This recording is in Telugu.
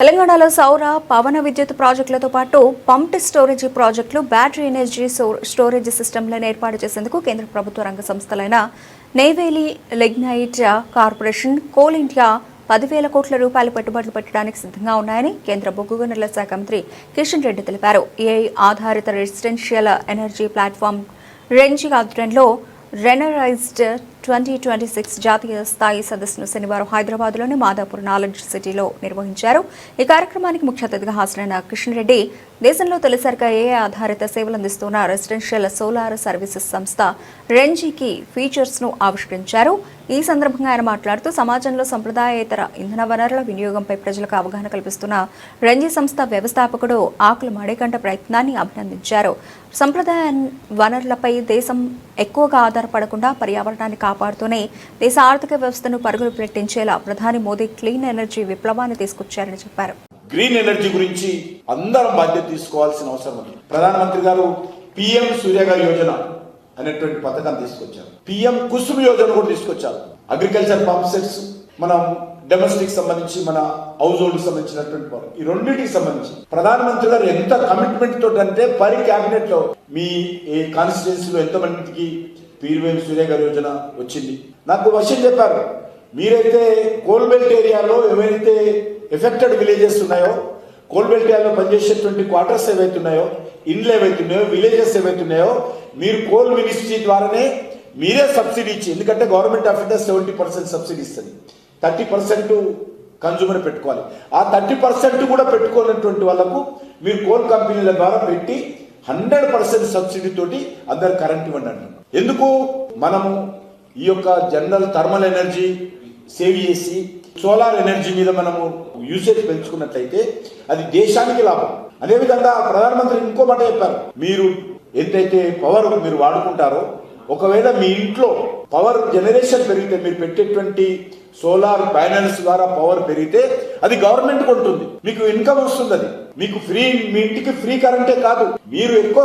తెలంగాణలో సౌర పవన విద్యుత్ ప్రాజెక్టులతో పాటు పంప్డ్ స్టోరేజ్ ప్రాజెక్టులు బ్యాటరీ ఎనర్జీ స్టోరేజ్ సిస్టమ్లను ఏర్పాటు చేసేందుకు కేంద్ర ప్రభుత్వ రంగ సంస్థలైన నెయ్వేలి లిగ్నైట్ కార్పొరేషన్, కోల్ ఇండియా 10,000 కోట్ల రూపాయల పెట్టుబడులు పెట్టడానికి సిద్ధంగా ఉన్నాయని కేంద్ర బొగ్గు గనుల శాఖ మంత్రి కిషన్ రెడ్డి తెలిపారు. ఏఐ ఆధారిత రెసిడెన్షియల్ ఎనర్జీ ప్లాట్ఫామ్ రెంజీ ఆధ్వర్యంలో రెనరైజ్డ్ 2026 జాతీయ స్థాయి సదస్సును శనివారం హైదరాబాద్లోని మాదాపూర్ నాలెడ్జ్ సిటీలో నిర్వహించారు. ఈ కార్యక్రమానికి ముఖ్య అతిథిగా హాజరైన కిషన్ రెడ్డి దేశంలో తొలిసారిగా ఏఐ ఆధారిత సేవలు అందిస్తున్న రెసిడెన్షియల్ సోలార్ సర్వీసెస్ సంస్థ రెంజీకి ఫీచర్స్ను ఆవిష్కరించారు. ఈ సందర్భంగా ఆయన మాట్లాడుతూ సమాజంలో సంప్రదాయేతర ఇంధన వనరుల వినియోగంపై ప్రజలకు అవగాహన కల్పిస్తున్న రెంజీ సంస్థ వ్యవస్థాపకుడు ఆకుల మణికంఠ ప్రయత్నాన్ని అభినందించారు. సంప్రదాయ వనరులపై దేశం ఎక్కువగా ఆధారపడకుండా పర్యావరణాన్ని కాపాడుతూనే దేశ ఆర్థిక వ్యవస్థను పరుగులు పెట్టించేలా ప్రధాని మోదీ క్లీన్ ఎనర్జీ విప్లవాన్ని తీసుకొచ్చారని చెప్పారు. గ్రీన్ ఎనర్జీ గురించి అందరం బాధ్యత తీసుకోవాల్సిన అవసరం ఉంది. ప్రధానమంత్రి గారు పిఎం సూర్యఘర్ యోజన అనేటువంటి పథకాన్ని తీసుకొచ్చారు. పిఎం కుసుమ్ యోజన కూడా తీసుకొచ్చారు. అగ్రికల్చర్ పంప్ సెట్స్, మనం డొమెస్టిక్ సంబంధించి, మన హౌస్ హోల్డ్ సంబంధించినటువంటి ఈ రెండింటికి సంబంధించి ప్రధానమంత్రి గారు ఎంత కమిట్మెంట్ తోటి అంటే పరి క్యాబినెట్ లో మీ కాన్స్టిట్యున్సీలో ఎంత మందికి పిఎం సూర్యఘర్ యోజన వచ్చింది. నాకు విషయం చెప్పారు, మీరైతే కోల్బెల్ట్ ఏరియాలో ఏవైతే ఎఫెక్టెడ్ విలేజెస్ ఉన్నాయో, కోల్బెల్ట్ ఏరియాలో పనిచేసేటువంటి క్వార్టర్స్ ఏవైతున్నాయో, ఇండ్లు ఏవైతున్నాయో, విలేజెస్ ఏవైతున్నాయో, మీరు కోల్ మినిస్ట్రీ ద్వారానే మీరే సబ్సిడీ ఇచ్చి, ఎందుకంటే గవర్నమెంట్ ఆఫ్ ఇండియా 70% సబ్సిడీ ఇస్తుంది, 30% కన్జ్యూమర్ పెట్టుకోవాలి. ఆ 30% కూడా పెట్టుకున్నటువంటి వాళ్ళకు మీరు కోల్ కంపెనీల ద్వారా పెట్టి 100% సబ్సిడీ తోటి అందరు కరెంట్ ఇవ్వండి అంటున్నాం. ఎందుకు మనము ఈ యొక్క జనరల్ థర్మల్ ఎనర్జీ సేవ్ చేసి సోలార్ ఎనర్జీ మీద మనము యూసేజ్ పెంచుకున్నట్లయితే అది దేశానికి లాభం. అదేవిధంగా ప్రధానమంత్రి ఇంకో మాట చెప్పారు, మీరు ఎంతైతే పవర్ మీరు వాడుకుంటారో, ఒకవేళ మీ ఇంట్లో పవర్ జనరేషన్ పెరిగితే, మీరు పెట్టేటువంటి సోలార్ ప్యానెల్స్ ద్వారా పవర్ పెరిగితే అది గవర్నమెంట్ కొంటుంది, మీకు ఇన్కమ్ వస్తుంది. అది మీకు ఫ్రీ, మీ ఇంటికి ఫ్రీ కరెంటే కాదు, మీరు ఎక్కువ